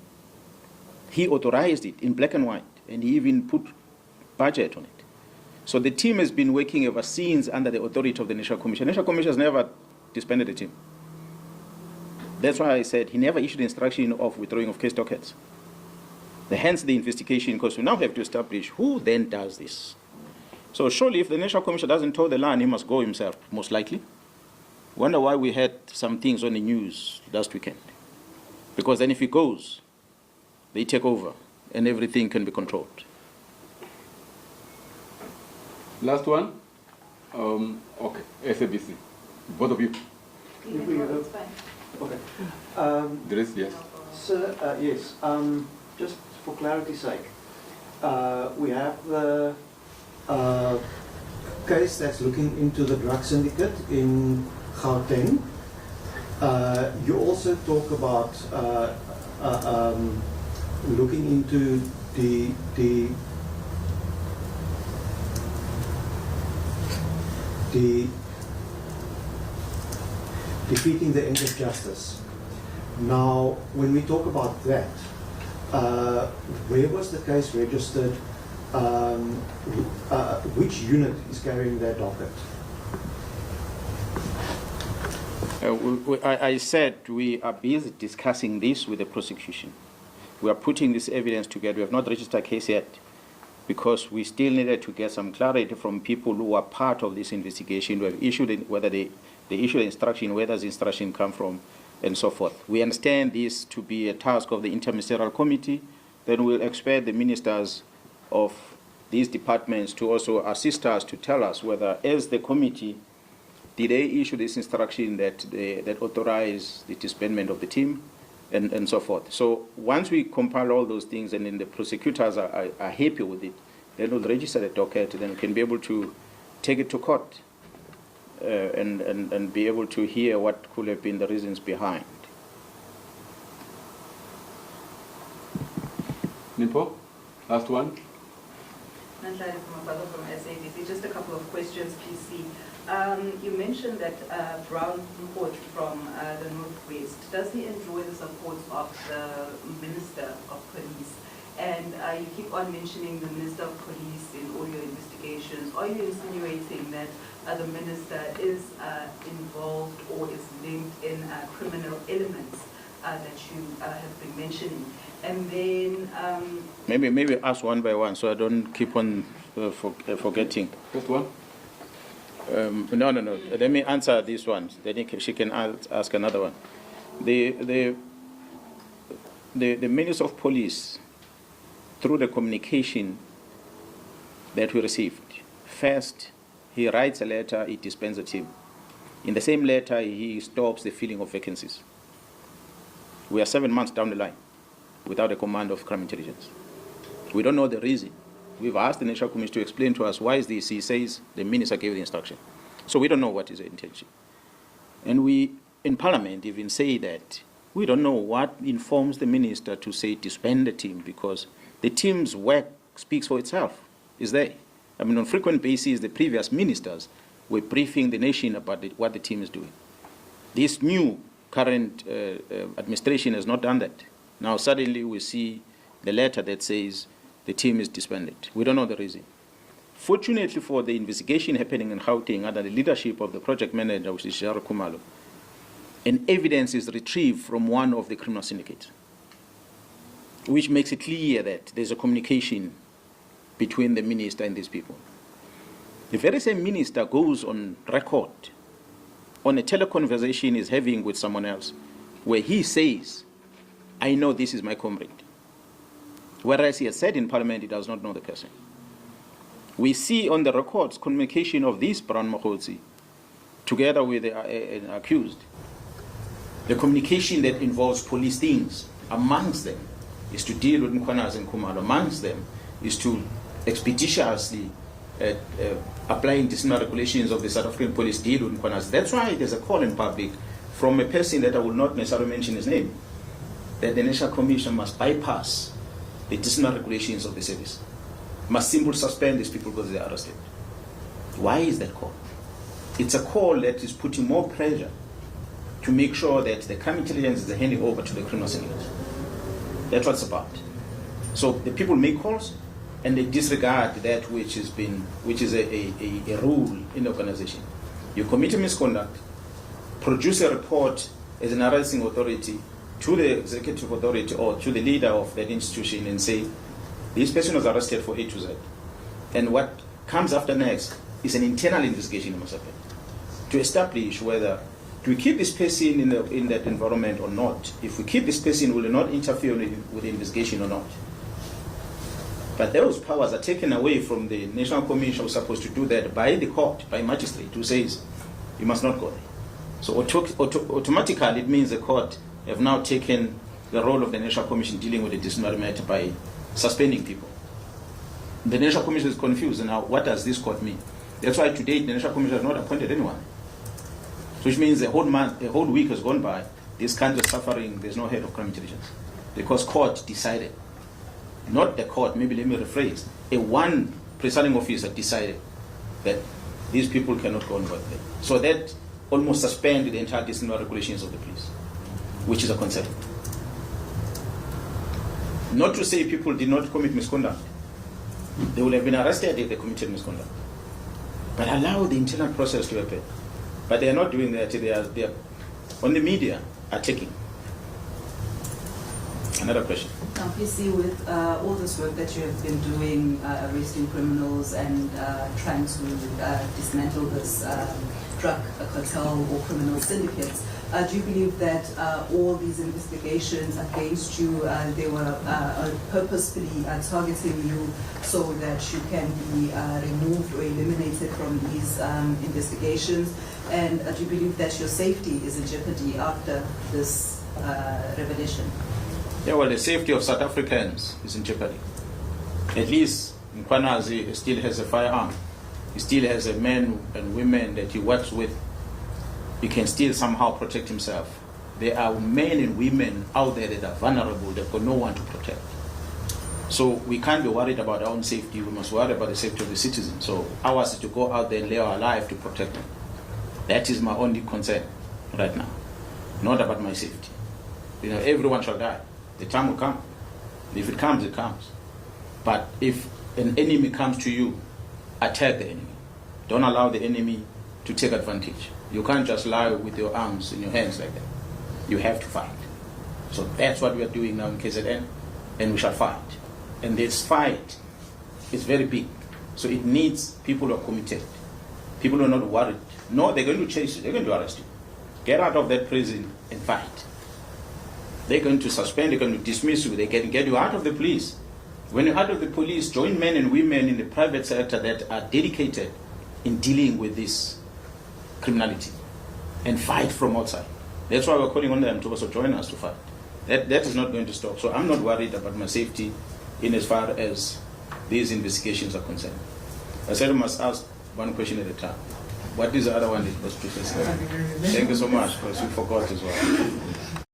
A: He authorized it in black and white, and he even put budget on it. So the team has been working ever since under the authority of the National Commission. The National Commission has never disbanded the team. That's why I said he never issued the instruction of withdrawing of case dockets. Hence the investigation, because we now have to establish who then does this. So surely if the National Commission doesn't toe the line, he must go himself, most likely. Wonder why we had some things on the news last weekend. Because then if he goes, they take over and everything can be controlled.
B: Last one. Okay, SABC. Both of you.
F: That's fine. Okay.
B: There is, yes.
F: Sir, yes, just for clarity's sake, we have the case that's looking into the drug syndicate in Gauteng. You also talk about looking into the defeating the end of justice. Now, when we talk about that, where was the case registered? Which unit is carrying that docket?
A: I said we are busy discussing this with the prosecution. We are putting this evidence together. We have not registered a case yet because we still needed to get some clarity from people who are part of this investigation, who have issued whether they issue the instruction, where does the instruction come from, and so forth. We understand this to be a task of the Interministerial Committee. Then we'll expect the ministers of these departments to also assist us to tell us whether, as the committee, did they issue this instruction that authorize the disbandment of the team, and so forth. So once we compile all those things and then the prosecutors are happy with it, then we'll register the docket, then we can be able to take it to court and be able to hear what could have been the reasons behind.
B: Nimpo, last one.
G: Nhlanhla from SABC. Just a couple of questions, PC. You mentioned that Brown report from the Northwest. Does he enjoy the support of the Minister of Police? And you keep on mentioning the Minister of Police in all your investigations. Are you insinuating that the Minister is involved or is linked in criminal elements that you have been mentioning? And then
A: maybe ask one by one so I don't keep on forgetting.
B: Just one.
A: No. Let me answer this one. Then she can ask another one. The Minister of Police, through the communication that we received, first he writes a letter, he disbands the team. In the same letter, he stops the filling of vacancies. We are 7 months down the line without a command of crime intelligence. We don't know the reason. We've asked the National Commission to explain to us why is this. He says the minister gave the instruction. So we don't know what is the intention. And we, in Parliament, even say that we don't know what informs the minister to say disband the team, because the team's work speaks for itself. Is there? I mean, on frequent basis, the previous ministers were briefing the nation about what the team is doing. This new current administration has not done that. Now suddenly we see the letter that says the team is disbanded. We don't know the reason. Fortunately for the investigation happening in Gauteng under the leadership of the project manager, which is Jaro Kumalo, and evidence is retrieved from one of the criminal syndicates, which makes it clear that there's a communication between the minister and these people. The very same minister goes on record on a teleconversation he's having with someone else, where he says, I know this is my comrade. Whereas he has said in Parliament he does not know the person. We see on the records communication of this Brown Mkhwanazi together with an accused. The communication that involves police things amongst them is to deal with Mkhwanazi and Kumalo. Amongst them is to expeditiously applying disciplinary regulations of the South African police deal with Mkhwanazi. That's why there's a call in public from a person that I will not necessarily mention his name, that the National Commission must bypass the disciplinary regulations of the service, must simply suspend these people because they are arrested. Why is that call? It's a call that is putting more pressure to make sure that the crime intelligence is handing over to the criminal syndicate. That's what it's about. So the people make calls and they disregard that which is a rule in the organization. You commit a misconduct, produce a report as an arresting authority to the executive authority or to the leader of that institution and say, this person was arrested for A to Z. And what comes after next is an internal investigation, must happen, to establish whether do we keep this person in that environment or not. If we keep this person, will it not interfere with the investigation or not? But those powers are taken away from the National Commission, who's supposed to do that by the court, by magistrate, who says you must not go there. So automatically it means the court have now taken the role of the National Commission dealing with the disciplinary matter by suspending people. The National Commission is confused now. What does this court mean? That's why today the National Commission has not appointed anyone. So which means a whole month, a whole week has gone by. This kind of suffering, there's no head of crime intelligence, because court decided. Not the court, maybe let me rephrase. One presiding officer decided that these people cannot go on work there. So that almost suspended the entire disciplinary regulations of the police, which is a concern. Not to say people did not commit misconduct. They would have been arrested if they committed misconduct. But allow the internal process to happen. But they are not doing that. They are on the media are taking. Another question.
G: Now, PC, with all this work that you have been doing, arresting criminals and trying to dismantle this drug cartel or criminal syndicates, do you believe that all these investigations against you, they were purposefully targeting you so that you can be removed or eliminated from these investigations? And do you believe that your safety is in jeopardy after this revelation?
A: Yeah, well, the safety of South Africans is in jeopardy. At least Mkhwanazi still has a firearm. He still has a men and women that he works with. He can still somehow protect himself. There are men and women out there that are vulnerable, that got no one to protect. So we can't be worried about our own safety. We must worry about the safety of the citizens. So ours is to go out there and lay our life to protect them. That is my only concern right now. Not about my safety. You know, everyone shall die. The time will come. If it comes, it comes. But if an enemy comes to you, attack the enemy. Don't allow the enemy to take advantage. You can't just lie with your arms in your hands like that. You have to fight. So that's what we are doing now in KZN, and we shall fight. And this fight is very big. So it needs people who are committed. People who are not worried. No, they're going to chase you. They're going to arrest you. Get out of that prison and fight. They're going to suspend, they're going to dismiss you, they can get you out of the police. When you're out of the police, join men and women in the private sector that are dedicated in dealing with this criminality and fight from outside. That's why we're calling on them to also join us to fight. That is not going to stop. So I'm not worried about my safety in as far as these investigations are concerned. I said I must ask one question at a time. What is the other one that was previously? Thank you so much, because we forgot as well.